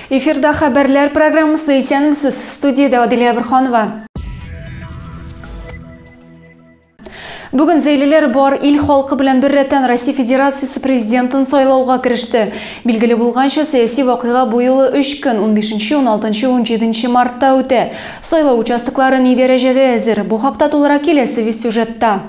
Эфирда хабарлар программасы исәнмесез, студияда Адилия Бирханова. Бүген зәйлелер бар ил халкы белән бер рәттән Россия Федерациясы президентын сайлауга киреште. Билгеле булганча, сәяси вакыйга бу юлы 3 көн 15, 16, 17 мартта үтә. Сайлау участоклары ни дәрәҗәдә әзер? Бу хакта тулырак киләсе сюжетта.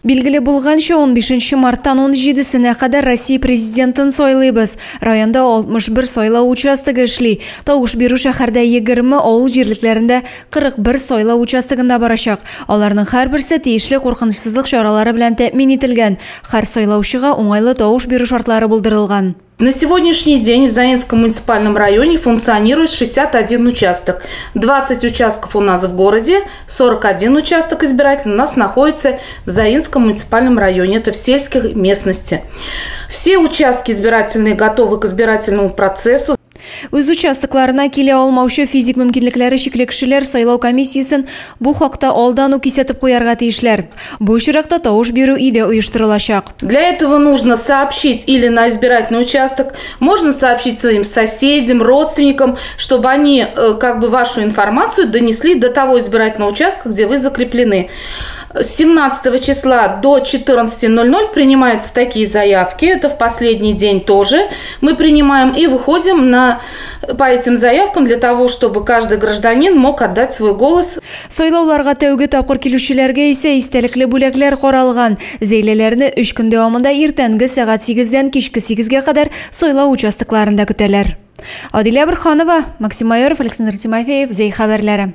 Билгеле булганча 15 марттан 17-сенә кадәр Россия президентын сайлыйбыз. Районда 61 сайлау участогы эшли. Тавыш бирү шәһәрдә 20, авыл җирлекләрендә 41 сайлау участогында барачак. Аларның һәрберсе тиешле куркынычсызлык чаралары белән тәэмин ителгән. Һәр сайлаучыга уңайлы тавыш бирү шартлары булдырылган. На сегодняшний день в Заинском муниципальном районе функционирует 61 участок. 20 участков у нас в городе, 41 участок избирательный у нас находится в Заинском муниципальном районе, это в сельских местности. Все участки избирательные готовы к избирательному процессу. Үз участокларына килә алмаучы физик мөмкинлекләре чикле кешеләр сайлау комиссиясын бу хакта алдан ук исәтеп куярга тиешләр. Бу очракта тавыш бирү иде оештырылачак. Для этого нужно сообщить или на избирательный участок, можно сообщить своим соседям, родственникам, чтобы они вашу информацию донесли до того избирательного участка, где вы закреплены. С 17 числа до 14:00 принимаются такие заявки. Это в последний день тоже мы принимаем и выходим по этим заявкам для того, чтобы каждый гражданин мог отдать свой голос. Сайлауларга тәүге тапкыр килүчеләргә исә истәлекле бүләкләр каралган. Зәйлеләрне 3 көн дәвамында иртәнге сәгать 8-дән кичке 8-гә кадәр сайлау участокларында көтәләр. Адилия Бирханова, Максим Майоров, Александр Тимофеев, Зей хәбәрләре.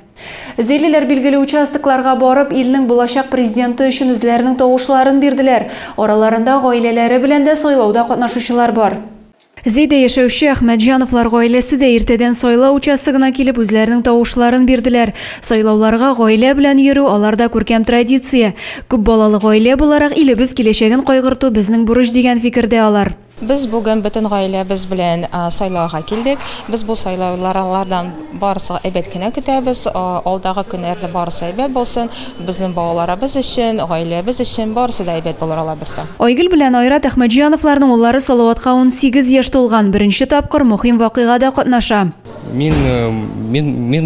Зәйлеләр билгеле участокларга барып, илнең булачак президенты өчен үзләренең тавышларын бирделәр. Араларында гаиләләре белән дә сайлауда катнашучылар бар. Зейдә яшәүче Әхмәтҗановлар гаиләсе дә иртәдән сайлау участогына килеп үзләренең тавышларын бирделәр. Сайлауларга гаилә белән йөрү аларда күркәм традиция. Күп балалы гаилә буларак илебез киләчәген кайгырту безнең бурыч дигән фикердә алар. Biz bugün bütün ailemiz bilen saylağa kildik. Biz bu saylalardan barısı əbət günə kütəbiz. Aldağı günlərdə barısı əbət bolsun. Bizim bağlarımız için, ailemiz için barısı da əbət olur ola bilsin. Aygül bilen Ayrat Әхмәтҗановларның уллары Салаватка 18 яшь тулган. Беренче тапкыр мөһим вакыйгада катнаша. Мин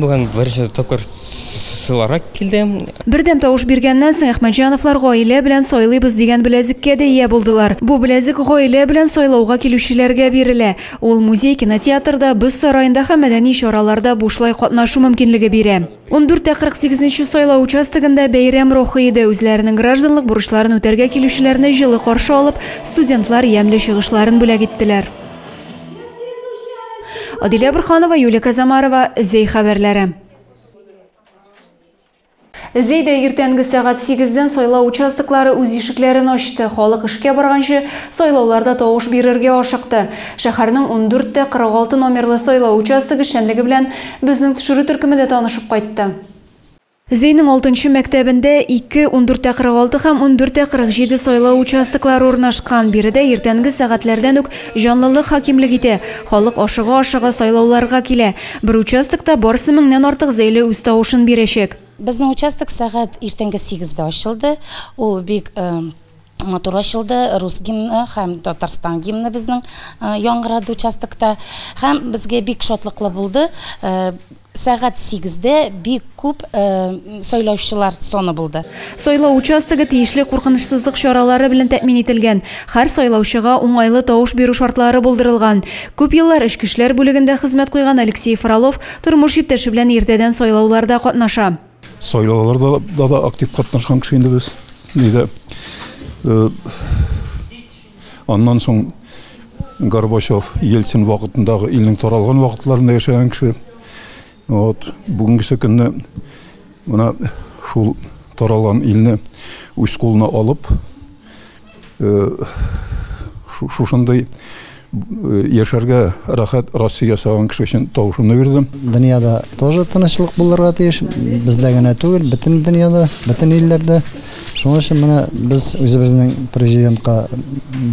бүген беренче тапкыр сайларга килдем. Бердәм тавыш биргәннән соң Әхмәтҗановлар гаилә белән сайлыйбыз дигән беләзеккә дә ия булдылар. Бу беләзек гаилә белән сайлауга килүчеләргә бирелә. Ул музей, кинотеатрда, без сарайында һәм мәдәни чараларда бушлай катнашу мөмкинлеге бирә. 14-48 сайлау участогында бәйрәм рухы иде. Үзләренең гражданлык бурычларын үтәргә килүчеләрне җылы каршы алып, студентлар ямьле чыгышларын бүләк иттеләр. Адилия Бирханова, Юлия Казамарова, Зей хәбәрләре. Зейдә иртәнге сәгать 8-дән сайлау участоклары үз ишекләрен ачты. Халык эшкә барганчы сайлауларда тавыш бирергә ашыкты. Шәһәрнең 14-46 номерлы сайлау участогы эшчәнлеге белән безнең төшерү төркемендә танышып кайтты. Зейнең 6-нчы мәктәбендә 2, 14-46 һәм 14-47 сайлау участоклары урнашкан. Биредә иртәнге сәгатьләрдән үк җанлылык хакимлек итә. Халык ашыга-ашыга сайлауларга килә. Бер участокта барсы меңнән артык зәйле үз тавышын бирәчәк. Безнең участок сәгать иртәнге 8-дә ачылды. Ул бик матур ачылды. Рус гимны һәм Татарстан гимны безнең яңгырады участокта. Һәм безгә бик шатлыклы булды. Сәгать 8-дә бик күп сайлаучылар соны булды. Сайлау участогы тиешле куркынычсызлык чаралары белән тәэмин ителгән. Һәр сайлаучыга уңайлы тавыш бирү шартлары булдырылган. Күп еллар эчке эшләр бүлегендә хезмәт куйган Алексей Фролов тормыш иптәше белән иртәдән сайлауларда катнаша. Сайлауларда да актив катнашкан кеше инде без. Аннан соң Горбачев, Ельцин вакытындагы илнең таралган вакытларында яшәгән кеше. Бүгенге көнне мына шул таралган илне үз кулына алып, шушындай яшәргә рәхәт Россия сагын кеше өчен тавышымны бирдем. Дөньяда тоже тынычлык булырга тиеш. Бездә генә түгел, бөтен дөньяда, бөтен илләрдә. Шуның өчен менә без үзебезнең президентка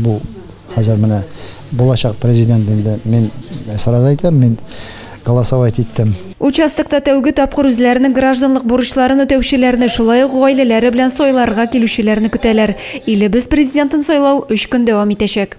бу хәзер менә булачак президент инде мин сарада әйтәм, мин голосовать иттем. Участокта тәүге тапкыр үзләренең гражданлык бурычларын үтәүчеләрне, шулай ук гаиләләре белән сайларга килүчеләрне көтәләр. Илебез президентын сайлау 3 көн дәвам итәчәк.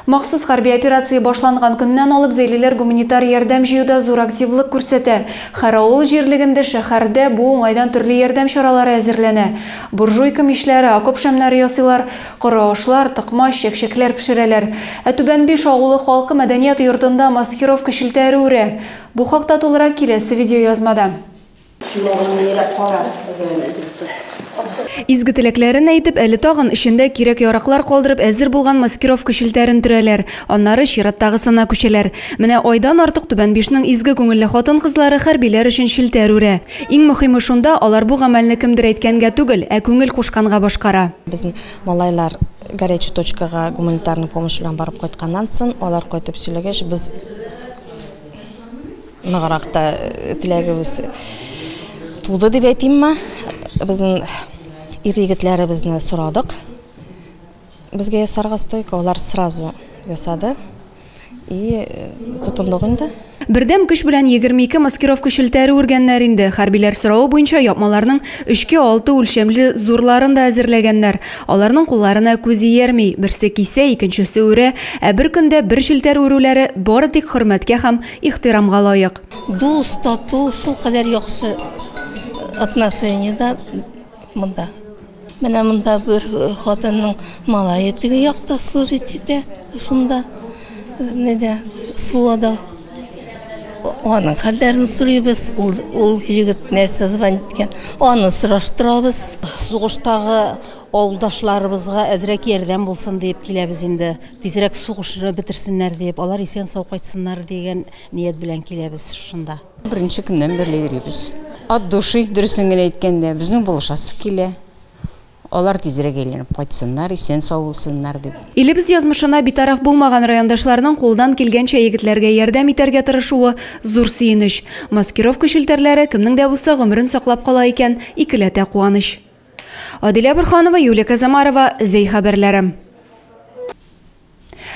Махсус харби операция башланган көннән алып зәйлеләр гуманитар ярдәм җыюда зур активлык күрсәтә. Харауыл җирлегендә шәһәрдә бу уңайдан төрле ярдәм чаралары әзерләнә. Буржуйка мишләре, окоп шәмнәре ясыйлар, коры-ашлар, тыкмаш, чәкчәкләр пешерәләр. Түбән Биш авылы халкы мәдәният йортында маскировка шелтәре үрә. Бу хакта тулырак киләсе видео язмада. Изге теләкләрен әйтеп, әле тагын эчендә кирәк яраклар калдырып әзер булган маскировка шелтәрен төрәләр. Аннары чираттагысына күчәләр. Менә айдан артык Түбән Бишнең изге күңелле хатын-кызлары хәрбиләр өчен шелтәр үрә. Иң мөһиме шунда, алар бу гамәлне кемдер әйткәнгә түгел, ә күңел кушканга башкара. Безнең малайлар горячий точкага гуманитарный помощь белән барып кайтканнан соң, алар кайтып сөйләгәч, без ныгракта теләгебез туды дип әйтимме. Безнең ир-егетләребезне сорадык. Безгә ясарга стойка, алар сразу ясады. И тотындык инде. Бердәм көч белән 22 маскировка шелтәре үргәннәр инде. Хәрбиләр сорауы буенча япмаларның 3-6 үлчәмле зурларын да әзерләгәннәр. Аларның кулларына күзе иярми, берсе кисә, икенчесе үрә, ә бер көндә бер шелтәр үрүләре бары тик хөрмәткә һәм ихтирамга лаек. Дус, тату, шул кадәр яхшы отношениедә монда. Менә монда бер хатынның малае теге якта служить итә, шунда нидә суда. Аның хәлләрен сорыйбыз, ул җигет нәрсә звонит иткән, аны сораштырабыз. Сугыштагы авылдашларыбызга әзрәк ярдәм булсын дип киләбез инде. Тизрәк сугышны бетерсеннәр дип, алар исән сау кайтсыннар дигән ният белән киләбез шунда. Беренче көннән берле йөрибез. От души дөресен генә әйткәндә, безнең булышасы килә. Алар тизрәк әйләнеп кайтсыннар, исән сау булсыннар дип. Илебез язмышына битараф булмаган райондашларның кулдан килгәнчә егетләргә ярдәм итәргә тырышуы зур сөенеч. Маскировка шелтәрләре кемнең дә булса гомерен саклап кала икән, икеләтә куаныч. Адилә Борханова, Юлия Казамарова, Зей хәбәрләре.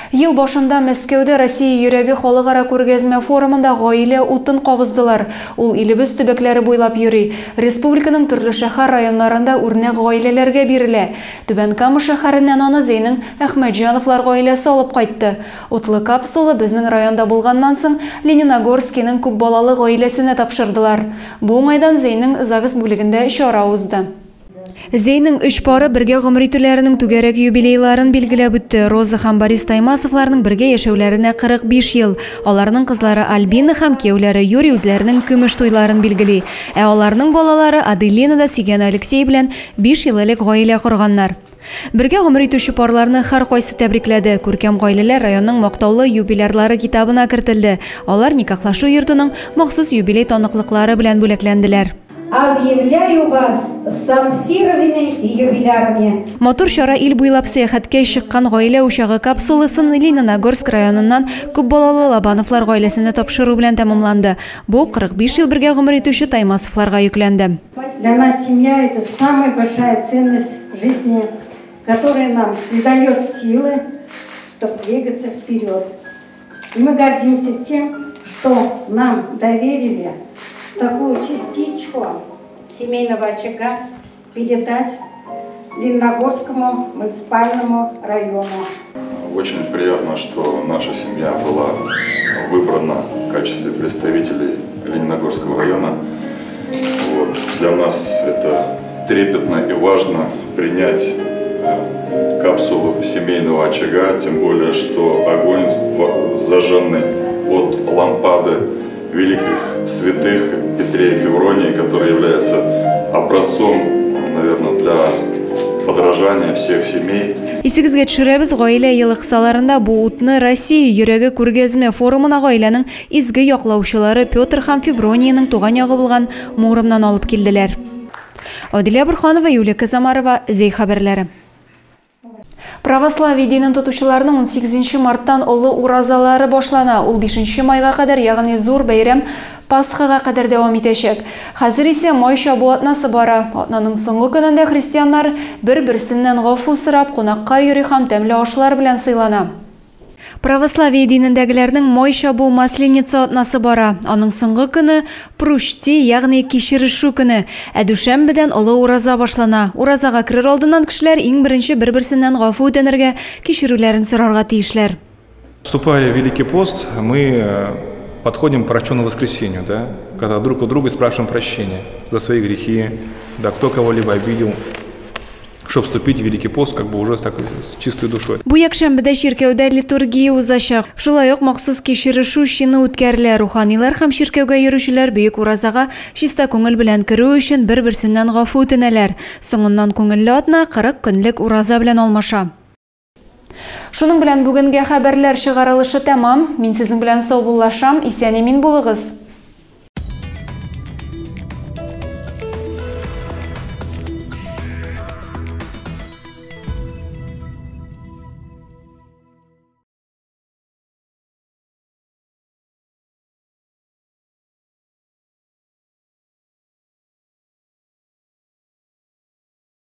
Ел башында Мәскәүдә Россия йөрәге халыкара күргәзмә форумында гаилә утын кабыздылар. Ул илебез төбәкләре буйлап йөри. Республиканың төрле шәһәр районнарында үрнәк гаиләләргә бирелә. Түбән Кама шәһәреннән аны Зейнең Әхмәтҗановлар гаиләсе алып кайтты. Утлы капсула безнең районда булганнан соң Лениногорскиның күп балалы гаиләсенә тапшырдылар. Бу уңайдан Зейнең Загыз бүлегендә чара узды. Зейнең 3 пары бергә гомер итүләренең түгәрәк юбилейларын билгеләп үтте. Роза һәм Борис Таймасовларның бергә яшәүләренә 45 ел. Аларның кызлары Альбина һәм кияүләре Юрий үзләренең көмеш туйларын билгели. Ә аларның балалары Аделина да сөйгән Алексей белән 5 ел элек гаилә корганнар. Бергә гомер итүче парларны һәр кайсы тәбрикләде. Күркәм гаиләләр районның мактаулы юбилярлары китабына кертелде. Алар никахлашу йортының махсус юбилей таныклыклары белән бүләкләнделәр. Объявляю вас самфировыми юбилярами. Мотор чара ил буйлап сәяхәткә чыккан гаилә учагы капсуласын Лениногорск районыннан күп балалы Лобановлар гаиләсенә тапшыру белән тәмамланды. Бу 45 ел бергә гомер итүче Таймасовларга yüklәнде. Для нас семья — это самая большая ценность в жизни, которая нам придает силы, чтобы двигаться вперед. И мы гордимся тем, что нам доверили такую частичку семейного очага передать Лениногорскому муниципальному району. Очень приятно, что наша семья была выбрана в качестве представителей Лениногорского района. Вот. Для нас это трепетно и важно принять капсулу семейного очага, тем более, что огонь зажженный от лампады великих святых Петре и Февронии, который является образцом, наверное, для подражания всех семей. Исегезгә төшерәбез, гаилә ел кысаларында бу утны Россия йөрәге күргәзмә форумына гаиләнең изге яклаучылары Петр һәм Февронияның туган ягы булган Муромнан алып килделәр. Адилә Борханова, Юлия Казамарова, Зей хәбәрләре. Православие динен тотучыларның 18 марттан олы уразалары башлана. Ул 5 майга кадәр, ягъни зур бәйрәм Пасхага кадәр дәвам итәчәк. Хәзер исә май чабу атнасы бара. Атнаның соңгы көнендә христианнар бер-берсеннән гафу сорап, кунакка йөри һәм тәмле ашлар белән сыйлана. Православие динендәгеләрнең май чабу Масленица атнасы бара. Аның соңгы көне Прушти, ягъни кичерешү көне. Ә дүшәмбедән олы ураза башлана. Уразага керер алдыннан кешеләр иң беренче бер-берсеннән гафу үтенергә, кичерүләрен сорарга тиешләр. Вступая в Великий пост, мы подходим к прощенному воскресению, да, когда друг у друга спрашиваем прощения за свои грехи, да, кто кого-либо обидел, чтобы вступить в Великий пост, как бы уже так с чистой душой. Бу якшәмбедә чиркәүдә литургия узачак. Шулай ук махсус кичерешу чины үткәрелә. Руханилар һәм чиркәүгә йөрүчеләр бөек уразага чиста күңел белән керү өчен бер-берсеннән гафу үтенәләр. Соңыннан күңелле атна 40 көнлек ураза белән алмаша. Шуның белән бүгенгә хәбәрләр чыгарылышы тәмам. Мин сезнең белән сау булышам. Исән-имин булыгыз.